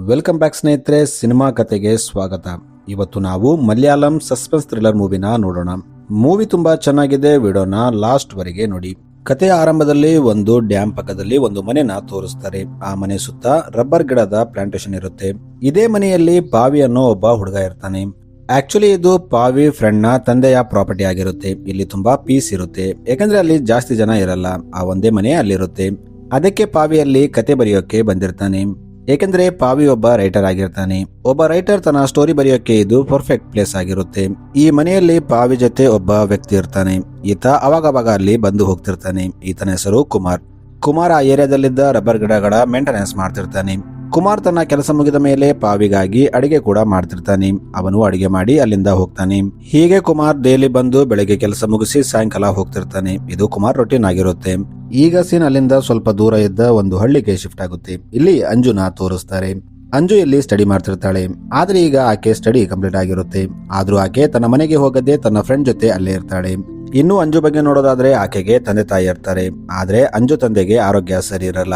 Welcome back ಸ್ನೇಹಿತರೆ, cinema ಕತೆಗೆ ಸ್ವಾಗತ. ಇವತ್ತು ನಾವು ಮಲಯಾಳಂ ಸಸ್ಪೆನ್ಸ್ ಥ್ರಿಲ್ಲರ್ ಮೂವಿನ ನೋಡೋಣ. ಮೂವಿ ತುಂಬಾ ಚೆನ್ನಾಗಿದೆ. ವಿಡಿಯೋನ ಲಾಸ್ಟ್ ವರೆಗೆ ನೋಡಿ. ಕಥೆಯ ಆರಂಭದಲ್ಲಿ ಒಂದು ಡ್ಯಾಮ್ ಪಕ್ಕದಲ್ಲಿ ಒಂದು ಮನೆನ ತೋರಿಸ್ತಾರೆ. ಆ ಮನೆ ಸುತ್ತ ರಬ್ಬರ್ ಗಿಡದ ಪ್ಲಾಂಟೇಶನ್ ಇರುತ್ತೆ. ಇದೇ ಮನೆಯಲ್ಲಿ ಪಾವಿ ಅನ್ನೋ ಒಬ್ಬ ಹುಡುಗ ಇರ್ತಾನೆ. ಆಕ್ಚುಲಿ ಇದು ಪಾವಿ ಫ್ರೆಂಡ್ ನ ತಂದೆಯ ಪ್ರಾಪರ್ಟಿ ಆಗಿರುತ್ತೆ. ಇಲ್ಲಿ ತುಂಬಾ ಪೀಸ್ ಇರುತ್ತೆ, ಯಾಕಂದ್ರೆ ಅಲ್ಲಿ ಜಾಸ್ತಿ ಜನ ಇರಲ್ಲ. ಆ ಒಂದೇ ಮನೆ ಅಲ್ಲಿರುತ್ತೆ. ಅದಕ್ಕೆ ಪಾವಿಯಲ್ಲಿ ಕತೆ ಬರೆಯೋಕೆ ಬಂದಿರ್ತಾನೆ. ಏಕೆಂದ್ರೆ ಪಾವಿ ಒಬ್ಬ ರೈಟರ್ ಆಗಿರ್ತಾನೆ. ಒಬ್ಬ ರೈಟರ್ ತನ್ನ ಸ್ಟೋರಿ ಬರೆಯೋಕೆ ಇದು ಪರ್ಫೆಕ್ಟ್ ಪ್ಲೇಸ್ ಆಗಿರುತ್ತೆ. ಈ ಮನೆಯಲ್ಲಿ ಪಾವಿ ಜೊತೆ ಒಬ್ಬ ವ್ಯಕ್ತಿ ಇರ್ತಾನೆ. ಈತ ಅವಾಗವಾಗ ಅಲ್ಲಿ ಬಂದು ಹೋಗ್ತಿರ್ತಾನೆ. ಈತನ ಹೆಸರು ಕುಮಾರ್ ಆ ಏರಿಯಾದಲ್ಲಿದ್ದ ರಬ್ಬರ್ ಗಿಡಗಳ ಮೇಂಟೆನೆನ್ಸ್ ಮಾಡ್ತಿರ್ತಾನೆ. ಕುಮಾರ್ ತನ್ನ ಕೆಲಸ ಮುಗಿದ ಮೇಲೆ ಪಾವಿಗಾಗಿ ಅಡಿಗೆ ಕೂಡ ಮಾಡ್ತಿರ್ತಾನೆ. ಅವನು ಅಡಿಗೆ ಮಾಡಿ ಅಲ್ಲಿಂದ ಹೋಗ್ತಾನೆ. ಹೀಗೆ ಕುಮಾರ್ ಡೈಲಿ ಬಂದು ಬೆಳಗ್ಗೆ ಕೆಲಸ ಮುಗಿಸಿ ಸಾಯಂಕಾಲ ಹೋಗ್ತಿರ್ತಾನೆ. ಇದು ಕುಮಾರ್ ರೊಟೀನ್ ಆಗಿರುತ್ತೆ. ಈಗ ಸೀನ್ ಅಲ್ಲಿಂದ ಸ್ವಲ್ಪ ದೂರ ಇದ್ದ ಒಂದು ಹಳ್ಳಿಗೆ ಶಿಫ್ಟ್ ಆಗುತ್ತೆ. ಇಲ್ಲಿ ಅಂಜುನ ತೋರಿಸ್ತಾರೆ. ಅಂಜು ಇಲ್ಲಿ ಸ್ಟಡಿ ಮಾಡ್ತಿರ್ತಾಳೆ. ಆದ್ರೆ ಈಗ ಆಕೆ ಸ್ಟಡಿ ಕಂಪ್ಲೀಟ್ ಆಗಿರುತ್ತೆ. ಆದ್ರೂ ಆಕೆ ತನ್ನ ಮನೆಗೆ ಹೋಗದೆ ತನ್ನ ಫ್ರೆಂಡ್ ಜೊತೆ ಅಲ್ಲೇ ಇರ್ತಾಳೆ. ಇನ್ನು ಅಂಜು ಬಗ್ಗೆ ನೋಡೋದಾದ್ರೆ ಆಕೆಗೆ ತಂದೆ ತಾಯಿ ಇರ್ತಾರೆ. ಆದ್ರೆ ಅಂಜು ತಂದೆಗೆ ಆರೋಗ್ಯ ಸರಿ ಇರಲ್ಲ.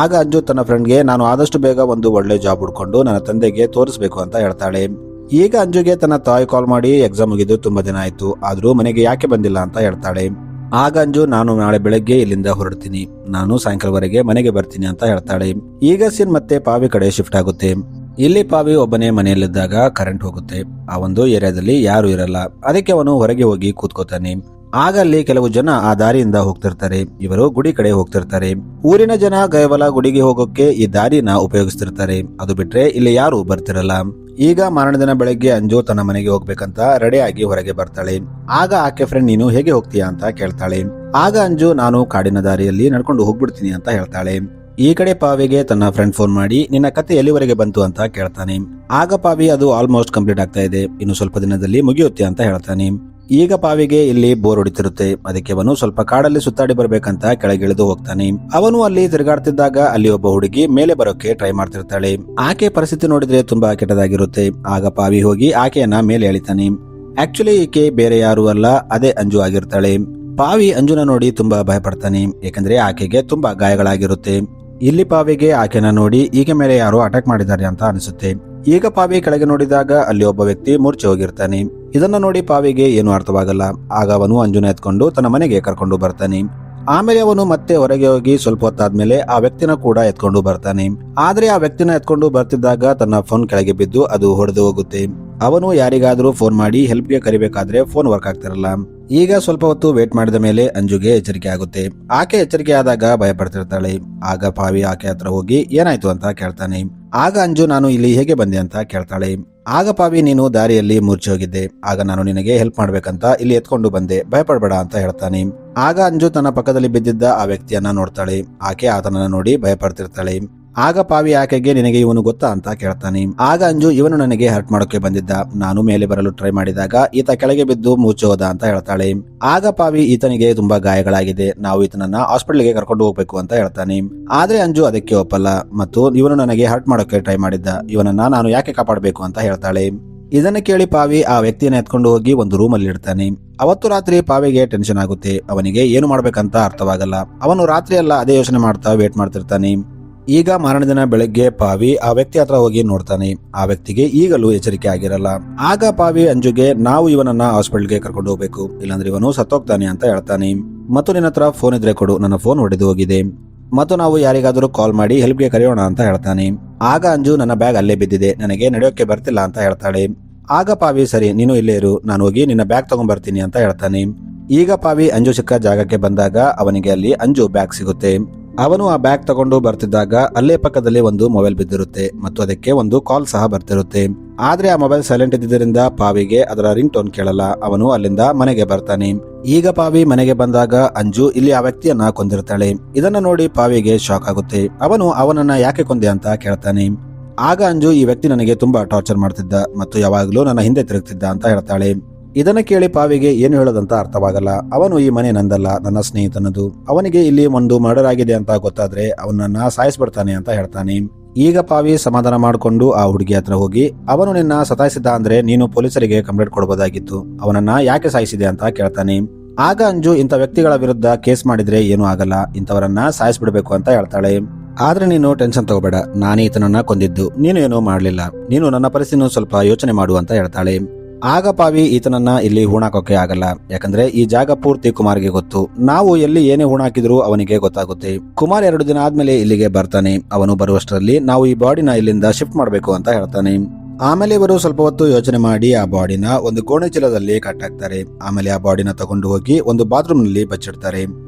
ಆಗ ಅಂಜು ತನ್ನ ಫ್ರೆಂಡ್ಗೆ ನಾನು ಆದಷ್ಟು ಬೇಗ ಒಂದು ಒಳ್ಳೆ ಜಾಬ್ ಹುಡ್ಕೊಂಡು ನನ್ನ ತಂದೆಗೆ ತೋರಿಸ್ಬೇಕು ಅಂತ ಹೇಳ್ತಾಳೆ. ಈಗ ಅಂಜುಗೆ ತನ್ನ ತಾಯಿ ಕಾಲ್ ಮಾಡಿ ಎಕ್ಸಾಮ್ ಮುಗಿದು ತುಂಬಾ ದಿನ ಆಯ್ತು, ಆದ್ರೂ ಮನೆಗೆ ಯಾಕೆ ಬಂದಿಲ್ಲ ಅಂತ ಹೇಳ್ತಾಳೆ. ಆಗ ಅಂಜು ನಾನು ನಾಳೆ ಬೆಳಗ್ಗೆ ಇಲ್ಲಿಂದ ಹೊರಡ್ತೀನಿ, ನಾನು ಸಾಯಂಕಾಲವರೆಗೆ ಮನೆಗೆ ಬರ್ತೀನಿ ಅಂತ ಹೇಳ್ತಾಳೆ. ಈಗ ಸೀನ್ ಮತ್ತೆ ಪಾವಿ ಕಡೆ ಶಿಫ್ಟ್ ಆಗುತ್ತೆ. ಇಲ್ಲಿ ಪಾವಿ ಒಬ್ಬನೇ ಮನೆಯಲ್ಲಿದ್ದಾಗ ಕರೆಂಟ್ ಹೋಗುತ್ತೆ. ಆ ಒಂದು ಏರಿಯಾದಲ್ಲಿ ಯಾರು ಇರಲ್ಲ. ಅದಕ್ಕೆ ಅವನು ಹೊರಗೆ ಹೋಗಿ ಕೂತ್ಕೋತಾನೆ. ಆಗ ಅಲ್ಲಿ ಕೆಲವು ಜನ ಆ ದಾರಿಯಿಂದ ಹೋಗ್ತಿರ್ತಾರೆ. ಇವರು ಗುಡಿ ಕಡೆ ಹೋಗ್ತಿರ್ತಾರೆ. ಊರಿನ ಜನ ಕೇವಲ ಗುಡಿಗೆ ಹೋಗೋಕೆ ಈ ದಾರಿನ ಉಪಯೋಗಿಸ್ತಿರ್ತಾರೆ. ಅದು ಬಿಟ್ರೆ ಇಲ್ಲಿ ಯಾರು ಬರ್ತಿರಲ್ಲ. ಈಗ ಮಾರನೇ ದಿನ ಬೆಳಗ್ಗೆ ಅಂಜು ತನ್ನ ಮನೆಗೆ ಹೋಗ್ಬೇಕಂತ ರೆಡಿ ಆಗಿ ಹೊರಗೆ ಬರ್ತಾಳೆ. ಆಗ ಆಕೆ ಫ್ರೆಂಡ್ ನೀನು ಹೇಗೆ ಹೋಗ್ತೀಯಾ ಅಂತ ಕೇಳ್ತಾಳೆ. ಆಗ ಅಂಜು ನಾನು ಕಾಡಿನ ದಾರಿಯಲ್ಲಿ ನಡ್ಕೊಂಡು ಹೋಗ್ಬಿಡ್ತೀನಿ ಅಂತ ಹೇಳ್ತಾಳೆ. ಈ ಕಡೆ ಪಾವಿಗೆ ತನ್ನ ಫ್ರೆಂಡ್ ಫೋನ್ ಮಾಡಿ ನಿನ್ನ ಕತೆ ಎಲ್ಲಿವರೆಗೆ ಬಂತು ಅಂತ ಕೇಳ್ತಾನೆ. ಆಗ ಪಾವಿ ಅದು ಆಲ್ಮೋಸ್ಟ್ ಕಂಪ್ಲೀಟ್ ಆಗ್ತಾ ಇದೆ, ಇನ್ನು ಸ್ವಲ್ಪ ದಿನದಲ್ಲಿ ಮುಗಿಯುತ್ತೆ ಅಂತ ಹೇಳ್ತಾನೆ. ಈಗ ಪಾವಿಗೆ ಇಲ್ಲಿ ಬೋರ್ ಹೊಡಿತಿರುತ್ತೆ. ಅದಕ್ಕೆ ಅವನು ಸ್ವಲ್ಪ ಕಾಡಲ್ಲಿ ಸುತ್ತಾಡಿ ಬರ್ಬೇಕಂತ ಕೆಳಗಿಳಿದು ಹೋಗ್ತಾನೆ. ಅವನು ಅಲ್ಲಿ ತಿರುಗಾಡ್ತಿದ್ದಾಗ ಅಲ್ಲಿ ಒಬ್ಬ ಹುಡುಗಿ ಮೇಲೆ ಬರೋಕೆ ಟ್ರೈ ಮಾಡ್ತಿರ್ತಾಳೆ. ಆಕೆ ಪರಿಸ್ಥಿತಿ ನೋಡಿದ್ರೆ ತುಂಬಾ ಕೆಟ್ಟದಾಗಿರುತ್ತೆ. ಆಗ ಪಾವಿ ಹೋಗಿ ಆಕೆಯನ್ನ ಮೇಲೆ ಎಳಿತಾನೆ. ಆಕ್ಚುಲಿ ಈಕೆ ಬೇರೆ ಯಾರು ಅಲ್ಲ, ಅದೇ ಅಂಜು ಆಗಿರ್ತಾಳೆ. ಪಾವಿ ಅಂಜುನ ನೋಡಿ ತುಂಬಾ ಭಯಪಡ್ತಾನೆ, ಯಾಕಂದ್ರೆ ಆಕೆಗೆ ತುಂಬಾ ಗಾಯಗಳಾಗಿರುತ್ತೆ. ಇಲ್ಲಿ ಪಾವಿಗೆ ಆಕೆನ ನೋಡಿ ಈಕೆ ಮೇಲೆ ಯಾರೋ ಅಟ್ಯಾಕ್ ಮಾಡಿದ್ದಾರೆ ಅಂತ ಅನಿಸುತ್ತೆ. ಈಗ ಪಾವಿ ಕೆಳಗೆ ನೋಡಿದಾಗ ಅಲ್ಲಿ ಒಬ್ಬ ವ್ಯಕ್ತಿ ಮೂರ್ಛೆ ಹೋಗಿರ್ತಾನೆ. ಇದನ್ನ ನೋಡಿ ಪಾವಿಗೆ ಏನು ಅರ್ಥವಾಗಲ್ಲ. ಆಗ ಅವನು ಅಂಜುನ ಎತ್ಕೊಂಡು ತನ್ನ ಮನೆಗೆ ಕರ್ಕೊಂಡು ಬರ್ತಾನೆ. ಆಮೇಲೆ ಅವನು ಮತ್ತೆ ಹೊರಗೆ ಹೋಗಿ ಸ್ವಲ್ಪ ಹೊತ್ತಾದ್ಮೇಲೆ ಆ ವ್ಯಕ್ತಿನ ಕೂಡ ಎತ್ಕೊಂಡು ಬರ್ತಾನೆ. ಆದ್ರೆ ಆ ವ್ಯಕ್ತಿನ ಎತ್ಕೊಂಡು ಬರ್ತಿದ್ದಾಗ ತನ್ನ ಫೋನ್ ಕೆಳಗೆ ಬಿದ್ದು ಅದು ಹೊಡೆದು ಹೋಗುತ್ತೆ. ಅವನು ಯಾರಿಗಾದ್ರೂ ಫೋನ್ ಮಾಡಿ ಹೆಲ್ಪ್ಗೆ ಕರಿಬೇಕಾದ್ರೆ ಫೋನ್ ವರ್ಕ್ ಆಗ್ತಿರಲ್ಲ. ಈಗ ಸ್ವಲ್ಪ ಹೊತ್ತು ವೇಟ್ ಮಾಡಿದ ಮೇಲೆ ಅಂಜುಗೆ ಎಚ್ಚರಿಕೆ ಆಗುತ್ತೆ. ಆಕೆ ಎಚ್ಚರಿಕೆ ಆದಾಗ ಭಯ ಪಡ್ತಿರ್ತಾಳೆ. ಆಗ ಪಾವಿ ಆಕೆ ಹತ್ರ ಹೋಗಿ ಏನಾಯ್ತು ಅಂತ ಕೇಳ್ತಾನೆ. ಆಗ ಅಂಜು ನಾನು ಇಲ್ಲಿ ಹೇಗೆ ಬಂದೆ ಅಂತ ಕೇಳ್ತಾಳೆ. ಆಗ ಪಾವಿ ನೀನು ದಾರಿಯಲ್ಲಿ ಮೂರ್ಛೆ ಹೋಗಿದ್ದೆ, ಆಗ ನಾನು ನಿನಗೆ ಹೆಲ್ಪ್ ಮಾಡ್ಬೇಕಂತ ಇಲ್ಲಿ ಎತ್ಕೊಂಡು ಬಂದೆ, ಭಯಪಡಬೇಡ ಅಂತ ಹೇಳ್ತಾನೆ. ಆಗ ಅಂಜು ತನ್ನ ಪಕ್ಕದಲ್ಲಿ ಬಿದ್ದಿದ್ದ ಆ ವ್ಯಕ್ತಿಯನ್ನ ನೋಡ್ತಾಳೆ. ಆಕೆ ಆತನನ್ನ ನೋಡಿ ಭಯ ಪಡ್ತಿರ್ತಾಳೆ. ಆಗ ಪಾವಿ ಆಕೆಗೆ ನಿನಗೆ ಇವನು ಗೊತ್ತಾ ಅಂತ ಕೇಳ್ತಾನೆ. ಆಗ ಅಂಜು ಇವನು ನನಗೆ ಹರ್ಟ್ ಮಾಡೋಕೆ ಬಂದಿದ್ದ, ನಾನು ಮೇಲೆ ಬರಲು ಟ್ರೈ ಮಾಡಿದಾಗ ಈತ ಕೆಳಗೆ ಬಿದ್ದು ಮೂರ್ಛೆ ಹೋದ ಅಂತ ಹೇಳ್ತಾಳೆ. ಆಗ ಪಾವಿ ಈತನಿಗೆ ತುಂಬಾ ಗಾಯಗಳಾಗಿದೆ, ನಾವು ಈತನನ್ನ ಹಾಸ್ಪಿಟಲ್ಗೆ ಕರ್ಕೊಂಡು ಹೋಗ್ಬೇಕು ಅಂತ ಹೇಳ್ತಾನೆ. ಆದ್ರೆ ಅಂಜು ಅದಕ್ಕೆ ಒಪ್ಪಲ್ಲ ಮತ್ತು ಇವನು ನನಗೆ ಹರ್ಟ್ ಮಾಡೋಕೆ ಟ್ರೈ ಮಾಡಿದ್ದ, ಇವನನ್ನ ನಾನು ಯಾಕೆ ಕಾಪಾಡಬೇಕು ಅಂತ ಹೇಳ್ತಾಳೆ. ಇದನ್ನ ಕೇಳಿ ಪಾವಿ ಆ ವ್ಯಕ್ತಿಯನ್ನ ಎತ್ಕೊಂಡು ಹೋಗಿ ಒಂದು ರೂಮ್ ಅಲ್ಲಿ ಇಡ್ತಾನೆ. ಅವತ್ತು ರಾತ್ರಿ ಪಾವಿಗೆ ಟೆನ್ಷನ್ ಆಗುತ್ತೆ. ಅವನಿಗೆ ಏನು ಮಾಡ್ಬೇಕಂತ ಅರ್ಥವಾಗಲ್ಲ. ಅವನು ರಾತ್ರಿ ಎಲ್ಲ ಅದೇ ಯೋಚನೆ ಮಾಡ್ತಾ ವೇಟ್ ಮಾಡ್ತಿರ್ತಾನೆ. ಈಗ ಮಾರನೇ ದಿನ ಬೆಳಗ್ಗೆ ಪಾವಿ ಆ ವ್ಯಕ್ತಿ ಹತ್ರ ಹೋಗಿ ನೋಡ್ತಾನೆ. ಆ ವ್ಯಕ್ತಿಗೆ ಈಗಲೂ ಎಚ್ಚರಿಕೆ ಆಗಿರಲ್ಲ. ಆಗ ಪಾವಿ ಅಂಜುಗೆ ನಾವು ಇವನನ್ನ ಹಾಸ್ಪಿಟಲ್ಗೆ ಕರ್ಕೊಂಡು ಹೋಗ್ಬೇಕು, ಇಲ್ಲಾಂದ್ರೆ ಇವನು ಸತ್ತೋಗ್ತಾನೆ ಅಂತ ಹೇಳ್ತಾನೆ. ಮತ್ತು ನಿನ್ನ ಹತ್ರ ಫೋನ್ ಇದ್ರೆ ಕೊಡು, ನನ್ನ ಫೋನ್ ಹೊಡೆದು ಹೋಗಿದೆ, ಮತ್ತು ನಾವು ಯಾರಿಗಾದ್ರೂ ಕಾಲ್ ಮಾಡಿ ಹೆಲ್ಪ್ಗೆ ಕರೆಯೋಣ ಅಂತ ಹೇಳ್ತಾನೆ. ಆಗ ಅಂಜು ನನ್ನ ಬ್ಯಾಗ್ ಅಲ್ಲೇ ಬಿದ್ದಿದೆ, ನನಗೆ ನಡೆಯೋಕೆ ಬರ್ತಿಲ್ಲ ಅಂತ ಹೇಳ್ತಾಳೆ. ಆಗ ಪಾವಿ ಸರಿ ನೀನು ಇಲ್ಲೇ ಇರು, ನಾನು ಹೋಗಿ ನಿನ್ನ ಬ್ಯಾಗ್ ತಗೊಂಡ್ ಬರ್ತೀನಿ ಅಂತ ಹೇಳ್ತಾನೆ. ಈಗ ಪಾವಿ ಅಂಜು ಸಿಕ್ಕ ಜಾಗಕ್ಕೆ ಬಂದಾಗ ಅವನಿಗೆ ಅಲ್ಲಿ ಅಂಜು ಬ್ಯಾಗ್ ಸಿಗುತ್ತೆ. ಅವನು ಆ ಬ್ಯಾಗ್ ತಗೊಂಡು ಬರ್ತಿದ್ದಾಗ ಅಲ್ಲೇ ಪಕ್ಕದಲ್ಲಿ ಒಂದು ಮೊಬೈಲ್ ಬಿದ್ದಿರುತ್ತೆ ಮತ್ತು ಅದಕ್ಕೆ ಒಂದು ಕಾಲ್ ಸಹ ಬರ್ತಿರುತ್ತೆ. ಆದ್ರೆ ಆ ಮೊಬೈಲ್ ಸೈಲೆಂಟ್ ಇದ್ದಿದ್ದರಿಂದ ಪಾವಿಗೆ ಅದರ ರಿಂಗ್ ಟೋನ್ ಕೇಳಲ್ಲ. ಅವನು ಅಲ್ಲಿಂದ ಮನೆಗೆ ಬರ್ತಾನೆ. ಈಗ ಪಾವಿ ಮನೆಗೆ ಬಂದಾಗ ಅಂಜು ಇಲ್ಲಿ ಆ ವ್ಯಕ್ತಿಯನ್ನ ಕೊಂದಿರ್ತಾಳೆ. ಇದನ್ನ ನೋಡಿ ಪಾವಿಗೆ ಶಾಕ್ ಆಗುತ್ತೆ. ಅವನು ಅವನನ್ನ ಯಾಕೆ ಕೊಂದೆ ಅಂತ ಕೇಳ್ತಾನೆ. ಆಗ ಅಂಜು ಈ ವ್ಯಕ್ತಿ ನನಗೆ ತುಂಬಾ ಟಾರ್ಚರ್ ಮಾಡ್ತಿದ್ದ ಮತ್ತು ಯಾವಾಗ್ಲೂ ನನ್ನ ಹಿಂದೆ ತಿರುಗ್ತಿದ್ದ ಅಂತ ಹೇಳ್ತಾಳೆ. ಇದನ್ನ ಕೇಳಿ ಪಾವಿಗೆ ಏನು ಹೇಳೋದಂತ ಅರ್ಥವಾಗಲ್ಲ. ಅವನು ಈ ಮನೆ ನಂದಲ್ಲ, ನನ್ನ ಸ್ನೇಹಿತನದು. ಅವನಿಗೆ ಇಲ್ಲಿ ಒಂದು ಮರ್ಡರ್ ಆಗಿದೆ ಅಂತ ಗೊತ್ತಾದ್ರೆ ಅವನನ್ನ ಸಾಯಿಸ್ಬಿಡ್ತಾನೆ ಅಂತ ಹೇಳ್ತಾನೆ. ಈಗ ಪಾವಿ ಸಮಾಧಾನ ಮಾಡಿಕೊಂಡು ಆ ಹುಡುಗಿ ಹತ್ರ ಹೋಗಿ ಅವನು ನಿನ್ನ ಸತಾಯಿಸಿದ್ದ ಅಂದ್ರೆ ನೀನು ಪೊಲೀಸರಿಗೆ ಕಂಪ್ಲೇಂಟ್ ಕೊಡಬಹುದಾಗಿತ್ತು, ಅವನನ್ನ ಯಾಕೆ ಸಾಯಿಸಿದೆ ಅಂತ ಕೇಳ್ತಾನೆ. ಆಗ ಅಂಜು ಇಂಥ ವ್ಯಕ್ತಿಗಳ ವಿರುದ್ಧ ಕೇಸ್ ಮಾಡಿದ್ರೆ ಏನೂ ಆಗಲ್ಲ, ಇಂಥವರನ್ನ ಸಾಯಿಸ್ಬಿಡ್ಬೇಕು ಅಂತ ಹೇಳ್ತಾಳೆ. ಆದ್ರೆ ನೀನು ಟೆನ್ಷನ್ ತಗೋಬೇಡ, ನಾನೇ ಈತನನ್ನ ಕೊಂದಿದ್ದು, ನೀನು ಏನೂ ಮಾಡಲಿಲ್ಲ, ನೀನು ನನ್ನ ಪರಿಸ್ಥಿತಿನ ಸ್ವಲ್ಪ ಯೋಚನೆ ಮಾಡು ಅಂತ ಹೇಳ್ತಾಳೆ. ಆಗ ಪಾವಿ ಈತನನ್ನ ಇಲ್ಲಿ ಹೂಣಾಕೋಕೆ ಆಗಲ್ಲ, ಯಾಕಂದ್ರೆ ಈ ಜಾಗ ಪೂರ್ತಿ ಕುಮಾರ್ಗೆ ಗೊತ್ತು. ನಾವು ಎಲ್ಲಿ ಏನೇ ಹೂಣಾಕಿದ್ರು ಅವನಿಗೆ ಗೊತ್ತಾಗುತ್ತೆ. ಕುಮಾರ್ 2 ದಿನ ಆದ್ಮೇಲೆ ಇಲ್ಲಿಗೆ ಬರ್ತಾನೆ. ಅವನು ಬರುವಷ್ಟರಲ್ಲಿ ನಾವು ಈ ಬಾಡಿನ ಇಲ್ಲಿಂದ ಶಿಫ್ಟ್ ಮಾಡಬೇಕು ಅಂತ ಹೇಳ್ತಾನೆ. ಆಮೇಲೆ ಇವರು ಸ್ವಲ್ಪ ಹೊತ್ತು ಯೋಚನೆ ಮಾಡಿ ಆ ಬಾಡಿನ ಒಂದು ಗೋಣೆ ಚೀಲದಲ್ಲಿ ಕಟ್ಟಾಕ್ತಾರೆ. ಆಮೇಲೆ ಆ ಬಾಡಿನ ತಗೊಂಡು ಹೋಗಿ ಒಂದು ಬಾತ್ರೂಮ್ ನಲ್ಲಿ ಬಚ್ಚಿಡ್ತಾರೆ.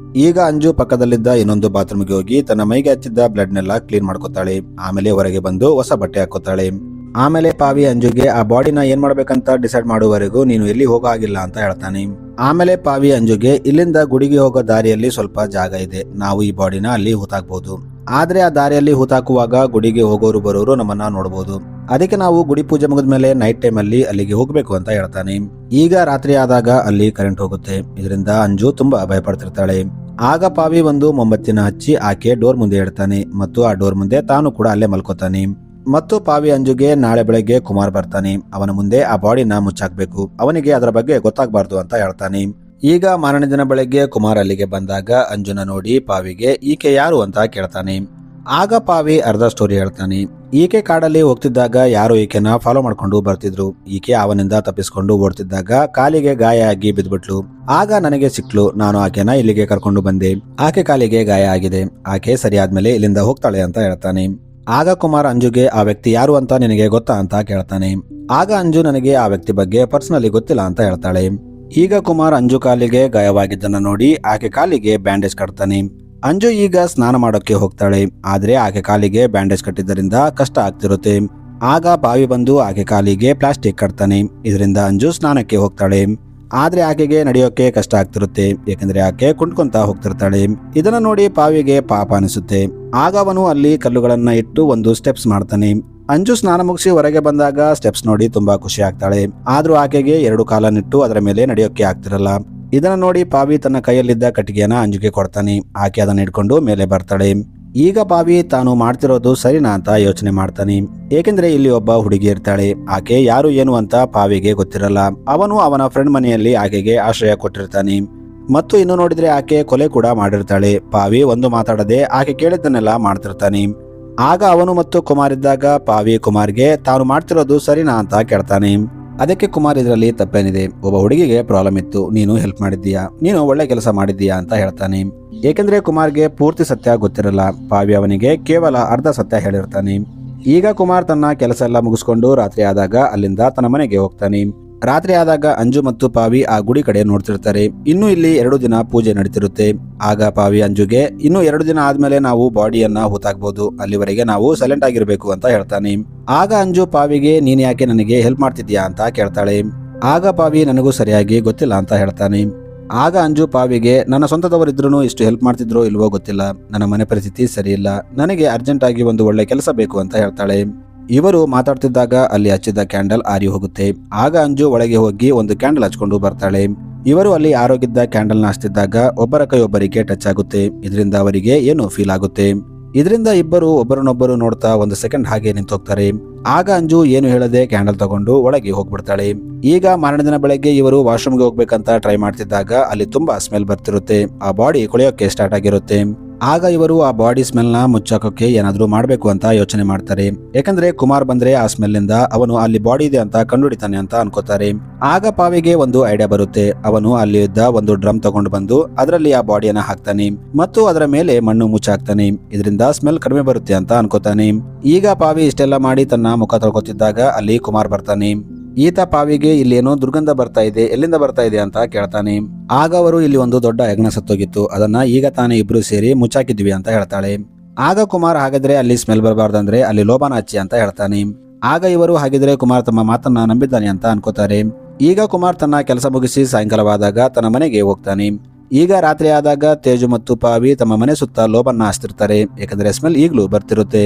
ಈಗ ಅಂಜು ಪಕ್ಕದಲ್ಲಿದ್ದ ಇನ್ನೊಂದು ಬಾತ್ರೂಮ್ಗೆ ಹೋಗಿ ತನ್ನ ಮೈಗೆ ಹಚ್ಚಿದ್ದ ಬ್ಲಡ್ ನೆಲ್ಲ ಕ್ಲೀನ್ ಮಾಡ್ಕೋತಾಳೆ. ಆಮೇಲೆ ಹೊರಗೆ ಬಂದು ಹೊಸ ಬಟ್ಟೆ ಹಾಕೋತಾಳೆ. ಆಮೇಲೆ ಪಾವಿ ಅಂಜುಗೆ ಆ ಬಾಡಿನ ಏನ್ ಮಾಡ್ಬೇಕಂತ ಡಿಸೈಡ್ ಮಾಡುವವರೆಗೂ ನೀನು ಎಲ್ಲಿ ಹೋಗೋ ಆಗಿಲ್ಲ ಅಂತ ಹೇಳ್ತಾನೆ. ಆಮೇಲೆ ಪಾವಿ ಅಂಜುಗೆ ಇಲ್ಲಿಂದ ಗುಡಿಗೆ ಹೋಗೋ ದಾರಿಯಲ್ಲಿ ಸ್ವಲ್ಪ ಜಾಗ ಇದೆ, ನಾವು ಈ ಬಾಡಿನ ಅಲ್ಲಿ ಹೂತಾಕ್ಬಹುದು. ಆದ್ರೆ ಆ ದಾರಿಯಲ್ಲಿ ಹೂತಾಕುವಾಗ ಗುಡಿಗೆ ಹೋಗೋರು ಬರೋರು ನಮ್ಮನ್ನ ನೋಡಬಹುದು. ಅದಕ್ಕೆ ನಾವು ಗುಡಿ ಪೂಜೆ ಮುಗಿದ್ಮೇಲೆ ನೈಟ್ ಟೈಮ್ ಅಲ್ಲಿ ಅಲ್ಲಿಗೆ ಹೋಗ್ಬೇಕು ಅಂತ ಹೇಳ್ತಾನೆ. ಈಗ ರಾತ್ರಿ ಆದಾಗ ಅಲ್ಲಿ ಕರೆಂಟ್ ಹೋಗುತ್ತೆ. ಇದರಿಂದ ಅಂಜು ತುಂಬಾ ಭಯ ಪಡ್ತಿರ್ತಾಳೆ. ಆಗ ಪಾವಿ ಒಂದು ಮೊಂಬತ್ತಿನ ಹಚ್ಚಿ ಆಕೆ ಡೋರ್ ಮುಂದೆ ಇಡ್ತಾನೆ ಮತ್ತು ಆ ಡೋರ್ ಮುಂದೆ ತಾನು ಕೂಡ ಅಲ್ಲೇ ಮಲ್ಕೋತಾನೆ. ಮತ್ತು ಪಾವಿ ಅಂಜುಗೆ ನಾಳೆ ಬೆಳಗ್ಗೆ ಕುಮಾರ್ ಬರ್ತಾನೆ. ಅವನ ಮುಂದೆ ಆ ಬಾಡಿನ ಮುಚ್ಚಾಕ್ಬೇಕು, ಅವನಿಗೆ ಅದರ ಬಗ್ಗೆ ಗೊತ್ತಾಗಬಾರ್ದು ಅಂತ ಹೇಳ್ತಾನೆ. ಈಗ ಮಾರನೇ ದಿನ ಬೆಳಗ್ಗೆ ಕುಮಾರ್ ಅಲ್ಲಿಗೆ ಬಂದಾಗ ಅಂಜುನ ನೋಡಿ ಪಾವಿಗೆ ಈಕೆ ಯಾರು ಅಂತ ಕೇಳ್ತಾನೆ. ಆಗ ಪಾವಿ ಅರ್ಧ ಸ್ಟೋರಿ ಹೇಳ್ತಾನೆ. ಈಕೆ ಕಾಡಲ್ಲಿ ಹೋಗ್ತಿದ್ದಾಗ ಯಾರು ಈಕೆನ ಫಾಲೋ ಮಾಡ್ಕೊಂಡು ಬರ್ತಿದ್ರು. ಈಕೆ ಅವನಿಂದ ತಪ್ಪಿಸ್ಕೊಂಡು ಓಡ್ತಿದ್ದಾಗ ಕಾಲಿಗೆ ಗಾಯ ಆಗಿ ಬಿದ್ಬಿಟ್ಲು. ಆಗ ನನಗೆ ಸಿಕ್ಲು, ನಾನು ಆಕೆನ ಇಲ್ಲಿಗೆ ಕರ್ಕೊಂಡು ಬಂದೆ. ಆಕೆ ಕಾಲಿಗೆ ಗಾಯ ಆಗಿದೆ, ಆಕೆ ಸರಿಯಾದ್ಮೇಲೆ ಇಲ್ಲಿಂದ ಹೋಗ್ತಾಳೆ ಅಂತ ಹೇಳ್ತಾನೆ. ಆಗ ಕುಮಾರ್ ಅಂಜುಗೆ ಆ ವ್ಯಕ್ತಿ ಯಾರು ಅಂತ ನಿನಗೆ ಗೊತ್ತಾ ಅಂತ ಕೇಳ್ತಾನೆ. ಆಗ ಅಂಜು ನನಗೆ ಆ ವ್ಯಕ್ತಿ ಬಗ್ಗೆ ಪರ್ಸನಲಿ ಗೊತ್ತಿಲ್ಲ ಅಂತ ಹೇಳ್ತಾಳೆ. ಈಗ ಕುಮಾರ್ ಅಂಜು ಕಾಲಿಗೆ ಗಾಯವಾಗಿದ್ದನ್ನ ನೋಡಿ ಆಕೆ ಕಾಲಿಗೆ ಬ್ಯಾಂಡೇಜ್ ಕಟ್ತಾನೆ. ಅಂಜು ಈಗ ಸ್ನಾನ ಮಾಡೋಕೆ ಹೋಗ್ತಾಳೆ. ಆದ್ರೆ ಆಕೆ ಕಾಲಿಗೆ ಬ್ಯಾಂಡೇಜ್ ಕಟ್ಟಿದ್ದರಿಂದ ಕಷ್ಟ ಆಗ್ತಿರುತ್ತೆ. ಆಗ ಪಾವಿ ಬಂದು ಆಕೆ ಕಾಲಿಗೆ ಪ್ಲಾಸ್ಟಿಕ್ ಕಟ್ತಾನೆ. ಇದರಿಂದ ಅಂಜು ಸ್ನಾನಕ್ಕೆ ಹೋಗ್ತಾಳೆ. ಆದ್ರೆ ಆಕೆಗೆ ನಡೆಯೋಕೆ ಕಷ್ಟ ಆಗ್ತಿರುತ್ತೆ, ಯಾಕಂದ್ರೆ ಆಕೆ ಕುಂಟ್ಕೊಂತ ಹೋಗ್ತಿರ್ತಾಳೆ. ಇದನ್ನ ನೋಡಿ ಪಾವಿಗೆ ಪಾಪ ಅನಿಸುತ್ತೆ. ಆಗ ಅವನು ಅಲ್ಲಿ ಕಲ್ಲುಗಳನ್ನ ಇಟ್ಟು ಒಂದು ಸ್ಟೆಪ್ಸ್ ಮಾಡ್ತಾನೆ. ಅಂಜು ಸ್ನಾನ ಮುಗಿಸಿ ಹೊರಗೆ ಬಂದಾಗ ಸ್ಟೆಪ್ಸ್ ನೋಡಿ ತುಂಬಾ ಖುಷಿ ಆಗ್ತಾಳೆ. ಆದ್ರೂ ಆಕೆಗೆ 2 ಕಾಲನ್ನಿಟ್ಟು ಅದರ ಮೇಲೆ ನಡೆಯೋಕೆ ಆಗ್ತಿರಲ್ಲ. ಇದನ್ನ ನೋಡಿ ಪಾವಿ ತನ್ನ ಕೈಯಲ್ಲಿದ್ದ ಕಟ್ಟಿಗೆಯನ್ನ ಅಂಜುಗೆ ಕೊಡ್ತಾನೆ. ಆಕೆ ಅದನ್ನ ಇಟ್ಕೊಂಡು ಮೇಲೆ ಬರ್ತಾಳೆ. ಈಗ ಪಾವಿ ತಾನು ಮಾಡ್ತಿರೋದು ಸರಿನಾ ಅಂತ ಯೋಚನೆ ಮಾಡ್ತಾನೆ. ಏಕೆಂದ್ರೆ ಇಲ್ಲಿ ಒಬ್ಬ ಹುಡುಗಿ ಇರ್ತಾಳೆ. ಆಕೆ ಯಾರು ಏನು ಅಂತ ಪಾವಿಗೆ ಗೊತ್ತಿರಲ್ಲ. ಅವನು ಅವನ ಫ್ರೆಂಡ್ ಮನೆಯಲ್ಲಿ ಆಕೆಗೆ ಆಶ್ರಯ ಕೊಟ್ಟಿರ್ತಾನೆ. ಮತ್ತು ಇನ್ನು ನೋಡಿದ್ರೆ ಆಕೆ ಕೊಲೆ ಕೂಡ ಮಾಡಿರ್ತಾಳೆ. ಪಾವಿ ಒಂದು ಮಾತಾಡದೆ ಆಕೆ ಕೇಳಿದ್ದನ್ನೆಲ್ಲ ಮಾಡ್ತಿರ್ತಾನೆ. ಆಗ ಅವನು ಮತ್ತು ಕುಮಾರ್ ಇದ್ದಾಗ ಪಾವಿ ಕುಮಾರ್ಗೆ ತಾನು ಮಾಡ್ತಿರೋದು ಸರಿನಾ ಅಂತ ಕೇಳ್ತಾನೆ. ಅದಕ್ಕೆ ಕುಮಾರ್ ಇದರಲ್ಲಿ ತಪ್ಪೇನಿದೆ, ಒಬ್ಬ ಹುಡುಗಿಗೆ ಪ್ರಾಬ್ಲಮ್ ಇತ್ತು, ನೀನು ಹೆಲ್ಪ್ ಮಾಡಿದ್ದೀಯಾ, ನೀನು ಒಳ್ಳೆ ಕೆಲಸ ಮಾಡಿದ್ದೀಯಾ ಅಂತ ಹೇಳ್ತಾನೆ. ಏಕೆಂದ್ರೆ ಕುಮಾರ್ಗೆ ಪೂರ್ತಿ ಸತ್ಯ ಗೊತ್ತಿರಲ್ಲ. ಪಾವಿ ಅವನಿಗೆ ಕೇವಲ ಅರ್ಧ ಸತ್ಯ ಹೇಳಿರ್ತಾನೆ. ಈಗ ಕುಮಾರ್ ತನ್ನ ಕೆಲಸ ಎಲ್ಲ ಮುಗಿಸ್ಕೊಂಡು ರಾತ್ರಿ ಆದಾಗ ಅಲ್ಲಿಂದ ತನ್ನ ಮನೆಗೆ ಹೋಗ್ತಾನೆ. ರಾತ್ರಿ ಆದಾಗ ಅಂಜು ಮತ್ತು ಪಾವಿ ಆ ಗುಡಿ ಕಡೆ ನೋಡ್ತಿರ್ತಾರೆ. ಇನ್ನು ಇಲ್ಲಿ 2 ದಿನ ಪೂಜೆ ನಡೀತಿರುತ್ತೆ. ಆಗ ಪಾವಿ ಅಂಜುಗೆ ಇನ್ನು 2 ದಿನ ಆದ್ಮೇಲೆ ನಾವು ಬಾಡಿಯನ್ನ ಹೂತಾಕ್ಬಹುದು, ಅಲ್ಲಿವರೆಗೆ ನಾವು ಸೈಲೆಂಟ್ ಆಗಿರ್ಬೇಕು ಅಂತ ಹೇಳ್ತಾನೆ. ಆಗ ಅಂಜು ಪಾವಿಗೆ ನೀನ್ ಯಾಕೆ ನನಗೆ ಹೆಲ್ಪ್ ಮಾಡ್ತಿದ್ಯಾ ಅಂತ ಕೇಳ್ತಾಳೆ. ಆಗ ಪಾವಿ ನನಗೂ ಸರಿಯಾಗಿ ಗೊತ್ತಿಲ್ಲ ಅಂತ ಹೇಳ್ತಾನೆ. ಆಗ ಅಂಜು ಪಾವಿಗೆ ನನ್ನ ಸ್ವಂತದವರಿದ್ರು ಇಷ್ಟು ಹೆಲ್ಪ್ ಮಾಡ್ತಿದ್ರೋ ಇಲ್ವೋ ಗೊತ್ತಿಲ್ಲ, ನನ್ನ ಮನೆ ಪರಿಸ್ಥಿತಿ ಸರಿ ಇಲ್ಲ, ನನಗೆ ಅರ್ಜೆಂಟ್ ಆಗಿ ಒಂದು ಒಳ್ಳೆ ಕೆಲಸ ಬೇಕು ಅಂತ ಹೇಳ್ತಾಳೆ. ಇವರು ಮಾತಾಡ್ತಿದ್ದಾಗ ಅಲ್ಲಿ ಹಚ್ಚಿದ್ದ ಕ್ಯಾಂಡಲ್ ಆರಿ ಹೋಗುತ್ತೆ. ಆಗ ಅಂಜು ಒಳಗೆ ಹೋಗಿ ಒಂದು ಕ್ಯಾಂಡಲ್ ಹಚ್ಕೊಂಡು ಬರ್ತಾಳೆ. ಇವರು ಅಲ್ಲಿ ಆರೋಗಿದ್ದ ಕ್ಯಾಂಡಲ್ ನ ಹಚ್ತಿದ್ದಾಗ ಒಬ್ಬರ ಕೈ ಒಬ್ಬರಿಗೆ ಟಚ್ ಆಗುತ್ತೆ. ಇದರಿಂದ ಅವರಿಗೆ ಏನು ಫೀಲ್ ಆಗುತ್ತೆ. ಇದರಿಂದ ಇಬ್ಬರು ಒಬ್ಬರನ್ನೊಬ್ಬರು ನೋಡ್ತಾ 1 ಸೆಕೆಂಡ್ ಹಾಗೆ ನಿಂತೋಗ್ತಾರೆ. ಆಗ ಅಂಜು ಏನು ಹೇಳದೆ ಕ್ಯಾಂಡಲ್ ತಗೊಂಡು ಒಳಗೆ ಹೋಗ್ಬಿಡ್ತಾಳೆ. ಈಗ ಮಾರನೇ ದಿನ ಬೆಳಗ್ಗೆ ಇವರು ವಾಶ್ರೂಮ್ಗೆ ಹೋಗ್ಬೇಕಂತ ಟ್ರೈ ಮಾಡ್ತಿದ್ದಾಗ ಅಲ್ಲಿ ತುಂಬಾ ಸ್ಮೆಲ್ ಬರ್ತಿರುತ್ತೆ. ಆ ಬಾಡಿ ಕೊಳೆಯೋಕೆ ಸ್ಟಾರ್ಟ್ ಆಗಿರುತ್ತೆ. ಆಗ ಇವರು ಆ ಬಾಡಿ ಸ್ಮೆಲ್ ನ ಮುಚ್ಚಾಕೋಕೆ ಏನಾದ್ರೂ ಮಾಡ್ಬೇಕು ಅಂತ ಯೋಚನೆ ಮಾಡ್ತಾರೆ. ಯಾಕಂದ್ರೆ ಕುಮಾರ್ ಬಂದ್ರೆ ಆ ಸ್ಮೆಲ್ ಇಂದ ಅವನು ಅಲ್ಲಿ ಬಾಡಿ ಇದೆ ಅಂತ ಕಂಡುಹಿಡಿತಾನೆ ಅಂತ ಅನ್ಕೋತಾರೆ. ಆಗ ಪಾವಿಗೆ ಒಂದು ಐಡಿಯಾ ಬರುತ್ತೆ. ಅವನು ಅಲ್ಲಿ ಇದ್ದ ಒಂದು ಡ್ರಮ್ ತಗೊಂಡು ಬಂದು ಅದರಲ್ಲಿ ಆ ಬಾಡಿಯನ್ನ ಹಾಕ್ತಾನೆ ಮತ್ತು ಅದರ ಮೇಲೆ ಮಣ್ಣು ಮುಚ್ಚಾಕ್ತಾನೆ. ಇದರಿಂದ ಸ್ಮೆಲ್ ಕಡಿಮೆ ಬರುತ್ತೆ ಅಂತ ಅನ್ಕೋತಾನೆ. ಈಗ ಪಾವಿ ಇಷ್ಟೆಲ್ಲ ಮಾಡಿ ತನ್ನ ಮುಖ ತೊಳ್ಕೊತಿದ್ದಾಗ ಅಲ್ಲಿ ಕುಮಾರ್ ಬರ್ತಾನೆ. ಈತ ಪಾವಿಗೆ ಇಲ್ಲೇನೋ ದುರ್ಗಂಧ ಬರ್ತಾ ಇದೆ, ಎಲ್ಲಿಂದ ಬರ್ತಾ ಇದೆ ಅಂತ ಕೇಳ್ತಾನೆ. ಆಗ ಅವರು ಇಲ್ಲಿ ಒಂದು ದೊಡ್ಡ ಹೆಗ್ಣ ಸತ್ತೋಗಿತ್ತು, ಅದನ್ನ ಈಗ ತಾನೇ ಇಬ್ರು ಸೇರಿ ಮುಚ್ಚಾಕಿದ್ವಿ ಅಂತ ಹೇಳ್ತಾಳೆ. ಆಗ ಕುಮಾರ್ ಹಾಗಾದ್ರೆ ಅಲ್ಲಿ ಸ್ಮೆಲ್ ಬರಬಾರ್ದಂದ್ರೆ ಅಲ್ಲಿ ಲೋಬಾನ ಹಚ್ಚಿ ಅಂತ ಹೇಳ್ತಾನೆ. ಆಗ ಇವರು ಹಾಗಿದ್ರೆ ಕುಮಾರ್ ತಮ್ಮ ಮಾತನ್ನ ನಂಬಿದ್ದಾನೆ ಅಂತ ಅನ್ಕೋತಾರೆ. ಈಗ ಕುಮಾರ್ ತನ್ನ ಕೆಲಸ ಮುಗಿಸಿ ಸಾಯಂಕಾಲವಾದಾಗ ತನ್ನ ಮನೆಗೆ ಹೋಗ್ತಾನೆ. ಈಗ ರಾತ್ರಿ ಆದಾಗ ತೇಜು ಮತ್ತು ಪಾವಿ ತಮ್ಮ ಮನೆ ಸುತ್ತ ಲೋಬನ್ನ ಹಚ್ತಿರ್ತಾರೆ. ಯಾಕಂದ್ರೆ ಸ್ಮೆಲ್ ಈಗಲೂ ಬರ್ತಿರುತ್ತೆ.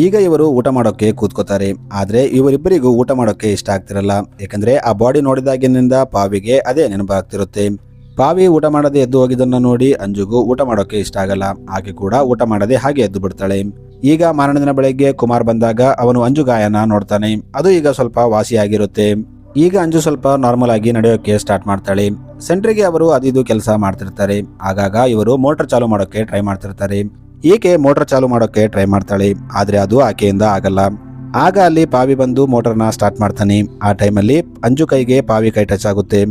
ಈಗ ಇವರು ಊಟ ಮಾಡೋಕೆ ಕೂತ್ಕೋತಾರೆ. ಆದ್ರೆ ಇವರಿಬ್ಬರಿಗೂ ಊಟ ಮಾಡೋಕೆ ಇಷ್ಟ ಆಗ್ತಿರಲ್ಲ. ಯಾಕಂದ್ರೆ ಆ ಬಾಡಿ ನೋಡಿದಾಗಿನಿಂದ ಪಾವಿಗೆ ಅದೇ ನೆನಪಾಗ್ತಿರುತ್ತೆ. ಪಾವಿ ಊಟ ಮಾಡದೆ ಎದ್ದು ಹೋಗಿದ್ದನ್ನ ನೋಡಿ ಅಂಜುಗೂ ಊಟ ಮಾಡೋಕೆ ಇಷ್ಟ ಆಗಲ್ಲ. ಆಕೆ ಕೂಡ ಊಟ ಮಾಡದೆ ಹಾಗೆ ಎದ್ದು ಬಿಡ್ತಾಳೆ. ಈಗ ಮಾರನೇ ದಿನ ಬೆಳಗ್ಗೆ ಕುಮಾರ್ ಬಂದಾಗ ಅವನು ಅಂಜು ಗಾಯನ ನೋಡ್ತಾನೆ. ಅದು ಈಗ ಸ್ವಲ್ಪ ವಾಸಿಯಾಗಿರುತ್ತೆ. ಈಗ ಅಂಜು ಸ್ವಲ್ಪ ನಾರ್ಮಲ್ ಆಗಿ ನಡೆಯೋಕೆ ಸ್ಟಾರ್ಟ್ ಮಾಡ್ತಾಳೆ. ಸೆಂಟ್ರಿಗೆ ಅವರು ಅದಿದು ಕೆಲಸ ಮಾಡ್ತಿರ್ತಾರೆ. ಆಗಾಗ ಇವರು ಮೋಟರ್ ಚಾಲು ಮಾಡೋಕೆ ಟ್ರೈ ಮಾಡ್ತಿರ್ತಾರೆ. ಈಕೆ ಮೋಟಾರ್ ಚಾಲು ಮಾಡೋಕೆ ಟ್ರೈ ಮಾಡ್ತಾಳೆ, ಆದ್ರೆ ಅದು ಆಕೆಯಿಂದ ಆಗಲ್ಲ. ಆಗ ಅಲ್ಲಿ ಪಾವಿ ಬಂದು ಮೋಟಾರ್ನ ಸ್ಟಾರ್ಟ್ ಮಾಡ್ತಾನೆ. ಆ ಟೈಮಲ್ಲಿ ಅಂಜು ಕೈಗೆ ಪಾವಿ ಕೈ ಟಚ್ ಆಗುತ್ತೆ.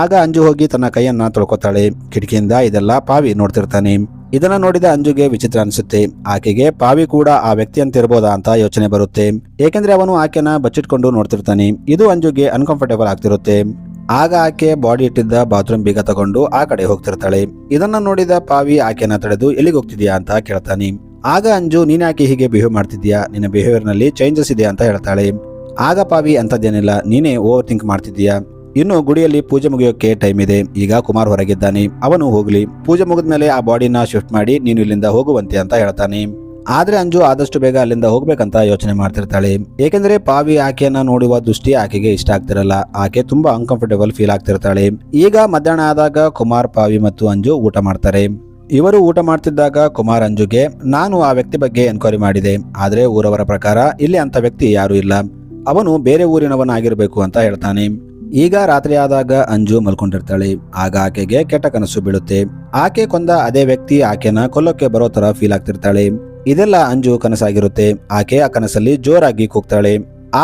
ಆಗ ಅಂಜು ಹೋಗಿ ತನ್ನ ಕೈಯನ್ನ ತೊಳ್ಕೊತಾಳೆ. ಕಿಟಕಿಯಿಂದ ಇದೆಲ್ಲ ಪಾವಿ ನೋಡ್ತಿರ್ತಾನೆ. ಇದನ್ನ ನೋಡಿದ ಅಂಜುಗೆ ವಿಚಿತ್ರ ಅನಿಸುತ್ತೆ. ಆಕೆಗೆ ಪಾವಿ ಕೂಡ ಆ ವ್ಯಕ್ತಿ ಅಂತ ಇರ್ಬೋದಾ ಅಂತ ಯೋಚನೆ ಬರುತ್ತೆ. ಏಕೆಂದ್ರೆ ಅವನು ಆಕೆನ ಬಚ್ಚಿಟ್ಕೊಂಡು ನೋಡ್ತಿರ್ತಾನೆ. ಇದು ಅಂಜುಗೆ ಅನ್ಕಂಫರ್ಟೇಬಲ್ ಆಗ್ತಿರುತ್ತೆ. ಆಗ ಆಕೆ ಬಾಡಿ ಇಟ್ಟಿದ್ದ ಬಾತ್ರೂಮ್ ಬೀಗ ತಗೊಂಡು ಆ ಕಡೆ ಹೋಗ್ತಿರ್ತಾಳೆ. ಇದನ್ನ ನೋಡಿದ ಪಾವಿ ಆಕೆನ ತಡೆದು ಎಲ್ಲಿಗೆ ಹೋಗ್ತಿದ್ಯಾ ಅಂತ ಕೇಳ್ತಾನೆ. ಆಗ ಅಂಜು ನೀನ್ಯಾಕೆ ಹೀಗೆ ಬಿಹೇವ್ ಮಾಡ್ತಿದ್ಯಾ, ನಿನ್ನ ಬಿಹೇವಿಯರ್ ನಲ್ಲಿ ಚೇಂಜಸ್ ಇದೆ ಅಂತ ಹೇಳ್ತಾಳೆ. ಆಗ ಪಾವಿ ಅಂತದ್ದೇನಿಲ್ಲ, ನೀನೇ ಓವರ್ ಥಿಂಕ್ ಮಾಡ್ತಿದ್ಯಾ. ಇನ್ನು ಗುಡಿಯಲ್ಲಿ ಪೂಜೆ ಮುಗಿಯೋಕೆ ಟೈಮ್ ಇದೆ. ಈಗ ಕುಮಾರ್ ಹೊರಗಿದ್ದಾನೆ, ಅವನು ಹೋಗ್ಲಿ. ಪೂಜೆ ಮುಗಿದ್ಮೇಲೆ ಆ ಬಾಡಿನ ಶಿಫ್ಟ್ ಮಾಡಿ ನೀನು ಇಲ್ಲಿಂದ ಹೋಗುವಂತೆ ಅಂತ ಹೇಳ್ತಾನೆ. ಆದ್ರೆ ಅಂಜು ಆದಷ್ಟು ಬೇಗ ಅಲ್ಲಿಂದ ಹೋಗ್ಬೇಕಂತ ಯೋಚನೆ ಮಾಡ್ತಿರ್ತಾಳೆ. ಏಕೆಂದ್ರೆ ಪಾವಿ ಆಕೆಯನ್ನ ನೋಡುವ ದೃಷ್ಟಿ ಆಕೆಗೆ ಇಷ್ಟ ಆಗ್ತಿರಲ್ಲ. ಆಕೆ ತುಂಬಾ ಅನ್ಕಂಫರ್ಟೇಬಲ್ ಫೀಲ್ ಆಗ್ತಿರ್ತಾಳೆ. ಈಗ ಮಧ್ಯಾಹ್ನ ಆದಾಗ ಕುಮಾರ್, ಪಾವಿ ಮತ್ತು ಅಂಜು ಊಟ ಮಾಡ್ತಾರೆ. ಇವರು ಊಟ ಮಾಡ್ತಿದ್ದಾಗ ಕುಮಾರ್ ಅಂಜುಗೆ, ನಾನು ಆ ವ್ಯಕ್ತಿ ಬಗ್ಗೆ ಎನ್ಕ್ವೈರಿ ಮಾಡಿದೆ, ಆದ್ರೆ ಊರವರ ಪ್ರಕಾರ ಇಲ್ಲಿ ಅಂತ ವ್ಯಕ್ತಿ ಯಾರು ಇಲ್ಲ, ಅವನು ಬೇರೆ ಊರಿನವನಾಗಿರ್ಬೇಕು ಅಂತ ಹೇಳ್ತಾನೆ. ಈಗ ರಾತ್ರಿ ಆದಾಗ ಅಂಜು ಮಲ್ಕೊಂಡಿರ್ತಾಳೆ. ಆಗ ಆಕೆಗೆ ಕೆಟ್ಟ ಕನಸು ಬೀಳುತ್ತೆ. ಆಕೆ ಕೊಂದ ಅದೇ ವ್ಯಕ್ತಿ ಆಕೆನ ಕೊಲ್ಲೋಕೆ ಬರೋ ತರ ಫೀಲ್ ಆಗ್ತಿರ್ತಾಳೆ. ಇದೆಲ್ಲ ಅಂಜು ಕನಸಾಗಿರುತ್ತೆ. ಆಕೆ ಆ ಕನಸಲ್ಲಿ ಜೋರಾಗಿ ಕೂಗ್ತಾಳೆ.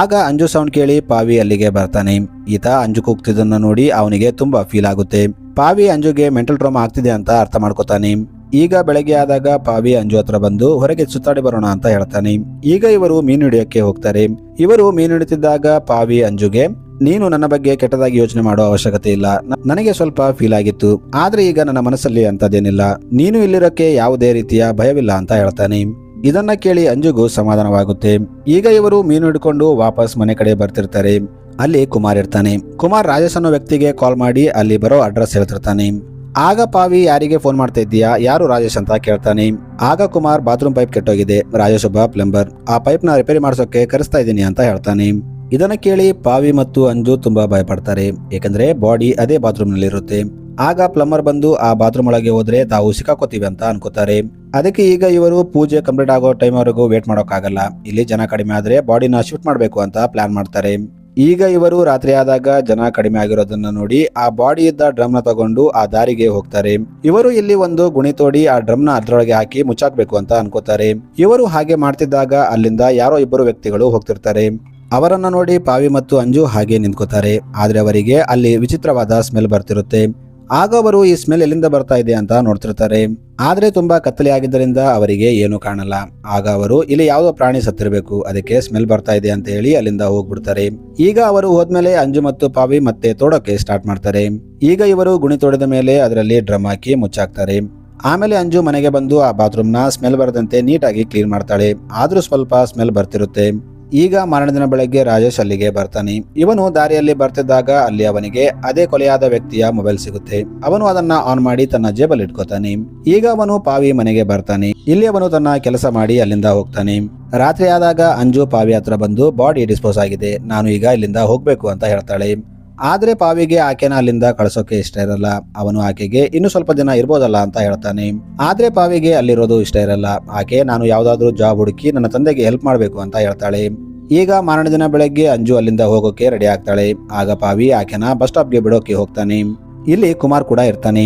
ಆಗ ಅಂಜು ಸೌಂಡ್ ಕೇಳಿ ಪಾವಿ ಅಲ್ಲಿಗೆ ಬರ್ತಾನೆ. ಈತ ಅಂಜು ಕೂಗ್ತಿದ್ದನ್ನ ನೋಡಿ ಅವನಿಗೆ ತುಂಬಾ ಫೀಲ್ ಆಗುತ್ತೆ. ಪಾವಿ ಅಂಜುಗೆ ಮೆಂಟಲ್ ಟ್ರಾಮಾ ಆಗ್ತಿದೆ ಅಂತ ಅರ್ಥ ಮಾಡ್ಕೋತಾನೆ. ಈಗ ಬೆಳಗ್ಗೆ ಆದಾಗ ಪಾವಿ ಅಂಜು ಹತ್ರ ಬಂದು ಹೊರಗೆ ಸುತ್ತಾಡಿ ಬರೋಣ ಅಂತ ಹೇಳ್ತಾನೆ. ಈಗ ಇವರು ಮೀನು ಹಿಡಿಯೋಕೆ ಹೋಗ್ತಾರೆ. ಇವರು ಮೀನು ಹಿಡಿತಿದ್ದಾಗ ಪಾವಿ ಅಂಜುಗೆ, ನೀನು ನನ್ನ ಬಗ್ಗೆ ಕೆಟ್ಟದಾಗಿ ಯೋಚನೆ ಮಾಡೋ ಅವಶ್ಯಕತೆ ಇಲ್ಲ, ನನಗೆ ಸ್ವಲ್ಪ ಫೀಲ್ ಆಗಿತ್ತು, ಆದ್ರೆ ಈಗ ನನ್ನ ಮನಸ್ಸಲ್ಲಿ ಅಂತದೇನಿಲ್ಲ, ನೀನು ಇಲ್ಲಿರೋಕೆ ಯಾವುದೇ ರೀತಿಯ ಭಯವಿಲ್ಲ ಅಂತ ಹೇಳ್ತಾನೆ. ಇದನ್ನ ಕೇಳಿ ಅಂಜುಗೂ ಸಮಾಧಾನವಾಗುತ್ತೆ. ಈಗ ಇವರು ಮೀನು ಹಿಡ್ಕೊಂಡು ವಾಪಸ್ ಮನೆ ಕಡೆ ಬರ್ತಿರ್ತಾರೆ. ಅಲ್ಲಿ ಕುಮಾರ್ ಇರ್ತಾನೆ. ಕುಮಾರ್ ರಾಜೇಶ್ ಅನ್ನೋ ವ್ಯಕ್ತಿಗೆ ಕಾಲ್ ಮಾಡಿ ಅಲ್ಲಿ ಬರೋ ಅಡ್ರೆಸ್ ಹೇಳ್ತಿರ್ತಾನೆ. ಆಗ ಪಾವಿ ಯಾರಿಗೆ ಫೋನ್ ಮಾಡ್ತಾ ಇದ್ದೀಯಾ, ಯಾರು ರಾಜೇಶ್ ಅಂತ ಕೇಳ್ತಾನೆ. ಆಗ ಕುಮಾರ್ ಬಾತ್ರೂಮ್ ಪೈಪ್ ಕೆಟ್ಟೋಗಿದೆ, ರಾಜೇಶ್ ಒಬ್ಬ ಪ್ಲಂಬರ್, ಆ ಪೈಪ್ ನ ರಿಪೇರಿ ಮಾಡಿಸೋಕೆ ಕರೆಸ್ತಾ ಇದ್ದೀನಿ ಅಂತ ಹೇಳ್ತಾನೆ. ಇದನ್ನ ಕೇಳಿ ಪಾವಿ ಮತ್ತು ಅಂಜು ತುಂಬಾ ಭಯಪಡ್ತಾರೆ. ಏಕೆಂದ್ರೆ ಬಾಡಿ ಅದೇ ಬಾತ್ರೂಮ್ ನಲ್ಲಿ ಇರುತ್ತೆ. ಆಗ ಪ್ಲಂಬರ್ ಬಂದು ಆ ಬಾತ್ರೂಮ್ ಒಳಗೆ ಹೋದ್ರೆ ತಾವು ಸಿಕ್ಕಾಕೋತೀವಿ ಅಂತ ಅನ್ಕೋತಾರೆ. ಅದಕ್ಕೆ ಈಗ ಇವರು ಪೂಜೆ ಕಂಪ್ಲೀಟ್ ಆಗೋ ಟೈಮ್ ವರೆಗೂ ವೇಟ್ ಮಾಡೋಕ್ಕಾಗಲ್ಲ, ಇಲ್ಲಿ ಜನ ಕಡಿಮೆ ಆದ್ರೆ ಬಾಡಿನ ಶಿಫ್ಟ್ ಮಾಡ್ಬೇಕು ಅಂತ ಪ್ಲಾನ್ ಮಾಡ್ತಾರೆ. ಈಗ ಇವರು ರಾತ್ರಿ ಆದಾಗ ಜನ ಕಡಿಮೆ ಆಗಿರೋದನ್ನ ನೋಡಿ ಆ ಬಾಡಿ ಇದ್ದ ಡ್ರಮ್ ನ ತಗೊಂಡು ಆ ದಾರಿಗೆ ಹೋಗ್ತಾರೆ. ಇವರು ಇಲ್ಲಿ ಒಂದು ಗುಣಿ ತೋಡಿ ಆ ಡ್ರಮ್ ನ ಅದ್ರೊಳಗೆ ಹಾಕಿ ಮುಚ್ಚಾಕ್ಬೇಕು ಅಂತ ಅನ್ಕೋತಾರೆ. ಇವರು ಹಾಗೆ ಮಾಡ್ತಿದ್ದಾಗ ಅಲ್ಲಿಂದ ಯಾರೋ ಇಬ್ಬರು ವ್ಯಕ್ತಿಗಳು ಹೋಗ್ತಿರ್ತಾರೆ. ಅವರನ್ನ ನೋಡಿ ಪಾವಿ ಮತ್ತು ಅಂಜು ಹಾಗೆ ನಿಂತ್ಕೋತಾರೆ. ಆದ್ರೆ ಅವರಿಗೆ ಅಲ್ಲಿ ವಿಚಿತ್ರವಾದ ಸ್ಮೆಲ್ ಬರ್ತಿರುತ್ತೆ. ಆಗ ಅವರು ಈ ಸ್ಮೆಲ್ ಎಲ್ಲಿಂದ ಬರ್ತಾ ಇದೆ ಅಂತ ನೋಡ್ತಿರ್ತಾರೆ. ಆದ್ರೆ ತುಂಬಾ ಕತ್ತಲೆ ಆಗಿದ್ದರಿಂದ ಅವರಿಗೆ ಏನು ಕಾಣಲ್ಲ. ಆಗ ಅವರು ಇಲ್ಲಿ ಯಾವುದೋ ಪ್ರಾಣಿ ಸತ್ತಿರಬೇಕು, ಅದಕ್ಕೆ ಸ್ಮೆಲ್ ಬರ್ತಾ ಇದೆ ಅಂತ ಹೇಳಿ ಅಲ್ಲಿಂದ ಹೋಗ್ಬಿಡ್ತಾರೆ. ಈಗ ಅವರು ಹೋದ್ಮೇಲೆ ಅಂಜು ಮತ್ತು ಪಾವಿ ಮತ್ತೆ ತೋಡೋಕೆ ಸ್ಟಾರ್ಟ್ ಮಾಡ್ತಾರೆ. ಈಗ ಇವರು ಗುಣಿ ತೋಡಿದ ಮೇಲೆ ಅದರಲ್ಲಿ ಡ್ರಮ್ ಹಾಕಿ ಮುಚ್ಚಾಕ್ತಾರೆ. ಆಮೇಲೆ ಅಂಜು ಮನೆಗೆ ಬಂದು ಆ ಬಾತ್ರೂಮ್ ನ ಸ್ಮೆಲ್ ಬರದಂತೆ ನೀಟಾಗಿ ಕ್ಲೀನ್ ಮಾಡ್ತಾಳೆ. ಆದ್ರೂ ಸ್ವಲ್ಪ ಸ್ಮೆಲ್ ಬರ್ತಿರುತ್ತೆ. ಈಗ ಮಾರನೇ ದಿನ ಬೆಳಗ್ಗೆ ರಾಜೇಶ್ ಅಲ್ಲಿಗೆ ಬರ್ತಾನೆ. ಇವನು ದಾರಿಯಲ್ಲಿ ಬರ್ತಿದ್ದಾಗ ಅಲ್ಲಿ ಅವನಿಗೆ ಅದೇ ಕೊಲೆಯಾದ ವ್ಯಕ್ತಿಯ ಮೊಬೈಲ್ ಸಿಗುತ್ತೆ. ಅವನು ಅದನ್ನ ಆನ್ ಮಾಡಿ ತನ್ನ ಜೇಬಲ್ಲಿ ಇಟ್ಕೋತಾನೆ. ಈಗ ಅವನು ಪಾವಿ ಮನೆಗೆ ಬರ್ತಾನೆ. ಇಲ್ಲಿ ಅವನು ತನ್ನ ಕೆಲಸ ಮಾಡಿ ಅಲ್ಲಿಂದ ಹೋಗ್ತಾನೆ. ರಾತ್ರಿ ಆದಾಗ ಅಂಜು ಪಾವಿ ಹತ್ರ ಬಂದು ಬಾಡಿ ಡಿಸ್ಪೋಸ್ ಆಗಿದೆ, ನಾನು ಈಗ ಇಲ್ಲಿಂದ ಹೋಗ್ಬೇಕು ಅಂತ ಹೇಳ್ತಾಳೆ. ಆದ್ರೆ ಪಾವಿಗೆ ಆಕೆನ ಅಲ್ಲಿಂದ ಕಳ್ಸೋಕೆ ಇಷ್ಟ ಇರಲ್ಲ. ಅವನು ಆಕೆಗೆ ಇನ್ನು ಸ್ವಲ್ಪ ದಿನ ಇರ್ಬೋದಲ್ಲ ಅಂತ ಹೇಳ್ತಾನೆ. ಆದ್ರೆ ಪಾವಿಗೆ ಅಲ್ಲಿರೋದು ಇಷ್ಟ ಇರಲ್ಲ. ಆಕೆ ನಾನು ಯಾವ್ದಾದ್ರು ಜಾಬ್ ಹುಡುಕಿ ನನ್ನ ತಂದೆಗೆ ಹೆಲ್ಪ್ ಮಾಡ್ಬೇಕು ಅಂತ ಹೇಳ್ತಾಳೆ. ಈಗ ಮಾರನೇ ದಿನ ಬೆಳಗ್ಗೆ ಅಂಜು ಅಲ್ಲಿಂದ ಹೋಗೋಕೆ ರೆಡಿ ಆಗ್ತಾಳೆ. ಆಗ ಪಾವಿ ಆಕೆನ ಬಸ್ ಸ್ಟಾಪ್ಗೆ ಬಿಡೋಕೆ ಹೋಗ್ತಾನೆ. ಇಲ್ಲಿ ಕುಮಾರ್ ಕೂಡ ಇರ್ತಾನೆ.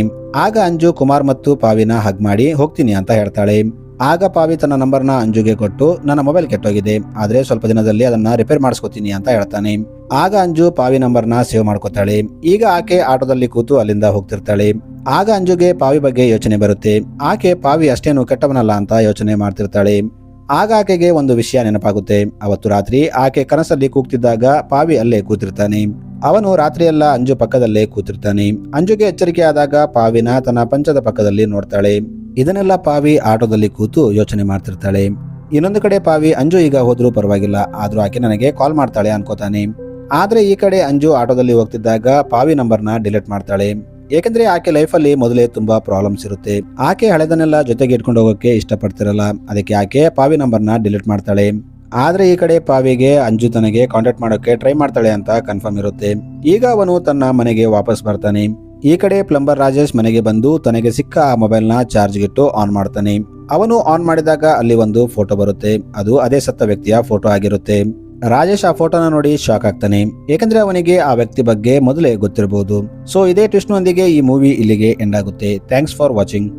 ಆಗ ಅಂಜು ಕುಮಾರ್ ಮತ್ತು ಪಾವಿನ ಹಗ್ ಮಾಡಿ ಹೋಗ್ತೀನಿ ಅಂತ ಹೇಳ್ತಾಳೆ. ಆಗ ಪಾವಿ ತನ್ನ ನಂಬರ್ನ ಅಂಜುಗೆ ಕೊಟ್ಟು, ನನ್ನ ಮೊಬೈಲ್ ಕೆಟ್ಟೋಗಿದೆ, ಆದ್ರೆ ಸ್ವಲ್ಪ ದಿನದಲ್ಲಿ ಅದನ್ನ ರಿಪೇರ್ ಮಾಡಿಸ್ಕೊತೀನಿ ಅಂತ ಹೇಳ್ತಾನೆ. ಆಗ ಅಂಜು ಪಾವಿ ನಂಬರ್ನ ಸೇವ್ ಮಾಡ್ಕೋತಾಳೆ. ಈಗ ಆಕೆ ಆಟೋದಲ್ಲಿ ಕೂತು ಅಲ್ಲಿಂದ ಹೋಗ್ತಿರ್ತಾಳೆ. ಆಗ ಅಂಜುಗೆ ಪಾವಿ ಬಗ್ಗೆ ಯೋಚನೆ ಬರುತ್ತೆ. ಆಕೆ ಪಾವಿ ಅಷ್ಟೇನು ಕೆಟ್ಟವನಲ್ಲ ಅಂತ ಯೋಚನೆ ಮಾಡ್ತಿರ್ತಾಳೆ. ಆಗ ಆಕೆಗೆ ಒಂದು ವಿಷಯ ನೆನಪಾಗುತ್ತೆ. ಅವತ್ತು ರಾತ್ರಿ ಆಕೆ ಕನಸಲ್ಲಿ ಕೂಗ್ತಿದ್ದಾಗ ಪಾವಿ ಅಲ್ಲೇ ಕೂತಿರ್ತಾನೆ. ಅವನು ರಾತ್ರಿಯೆಲ್ಲ ಅಂಜು ಪಕ್ಕದಲ್ಲೇ ಕೂತಿರ್ತಾನೆ. ಅಂಜುಗೆ ಎಚ್ಚರಿಕೆ ಆದಾಗ ಪಾವಿನ ತನ್ನ ಪಂಚದ ಪಕ್ಕದಲ್ಲಿ ನೋಡ್ತಾಳೆ. ಇದನ್ನೆಲ್ಲ ಪಾವಿ ಆಟೋದಲ್ಲಿ ಕೂತು ಯೋಚನೆ ಮಾಡ್ತಿರ್ತಾಳೆ. ಇನ್ನೊಂದು ಕಡೆ ಪಾವಿ ಅಂಜು ಈಗ ಹೋದ್ರೂ ಪರವಾಗಿಲ್ಲ, ಆದ್ರೂ ಆಕೆ ನನಗೆ ಕಾಲ್ ಮಾಡ್ತಾಳೆ ಅನ್ಕೋತಾನೆ. ಆದ್ರೆ ಈ ಕಡೆ ಅಂಜು ಆಟೋದಲ್ಲಿ ಹೋಗ್ತಿದ್ದಾಗ ಪಾವಿ ನಂಬರ್ನ ಡಿಲೀಟ್ ಮಾಡ್ತಾಳೆ. ಏಕೆಂದ್ರೆ ಆಕೆ ಲೈಫಲ್ಲಿ ಮೊದಲೇ ತುಂಬಾ ಪ್ರಾಬ್ಲಮ್ಸ್ ಇರುತ್ತೆ. ಆಕೆ ಹಳೆದನ್ನೆಲ್ಲ ಜೊತೆಗೆ ಇಟ್ಕೊಂಡು ಹೋಗೋಕೆ ಇಷ್ಟಪಡ್ತಿರಲ್ಲ. ಅದಕ್ಕೆ ಆಕೆ ಪಾವಿ ನಂಬರ್ನ ಡಿಲೀಟ್ ಮಾಡ್ತಾಳೆ. ಆದ್ರೆ ಈ ಕಡೆ ಪಾವಿಗೆ ಅಂಜು ತನಗೆ ಕಾಂಟ್ಯಾಕ್ಟ್ ಮಾಡೋಕೆ ಟ್ರೈ ಮಾಡ್ತಾಳೆ ಅಂತ ಕನ್ಫರ್ಮ್ ಇರುತ್ತೆ. ಈಗ ಅವನು ತನ್ನ ಮನೆಗೆ ವಾಪಸ್ ಬರ್ತಾನೆ. ಈ ಕಡೆ ಪ್ಲಂಬರ್ ರಾಜೇಶ್ ಮನೆಗೆ ಬಂದು ತನಗೆ ಸಿಕ್ಕ ಆ ಮೊಬೈಲ್ ನ ಚಾರ್ಜ್ ಗಿಟ್ಟು ಆನ್ ಮಾಡ್ತಾನೆ. ಅವನು ಆನ್ ಮಾಡಿದಾಗ ಅಲ್ಲಿ ಒಂದು ಫೋಟೋ ಬರುತ್ತೆ. ಅದು ಅದೇ ಸತ್ತ ವ್ಯಕ್ತಿಯ ಫೋಟೋ ಆಗಿರುತ್ತೆ. ರಾಜೇಶ್ ಆ ಫೋಟೋನ ನೋಡಿ ಶಾಕ್ ಆಗ್ತಾನೆ. ಏಕೆಂದ್ರೆ ಅವನಿಗೆ ಆ ವ್ಯಕ್ತಿ ಬಗ್ಗೆ ಮೊದಲೇ ಗೊತ್ತಿರಬಹುದು. ಸೊ ಇದೇ ಟ್ವಿಸ್ಟ್ ನೊಂದಿಗೆ ಈ ಮೂವಿ ಇಲ್ಲಿಗೆ ಎಂಡ್ ಆಗುತ್ತೆ. Thanks for watching.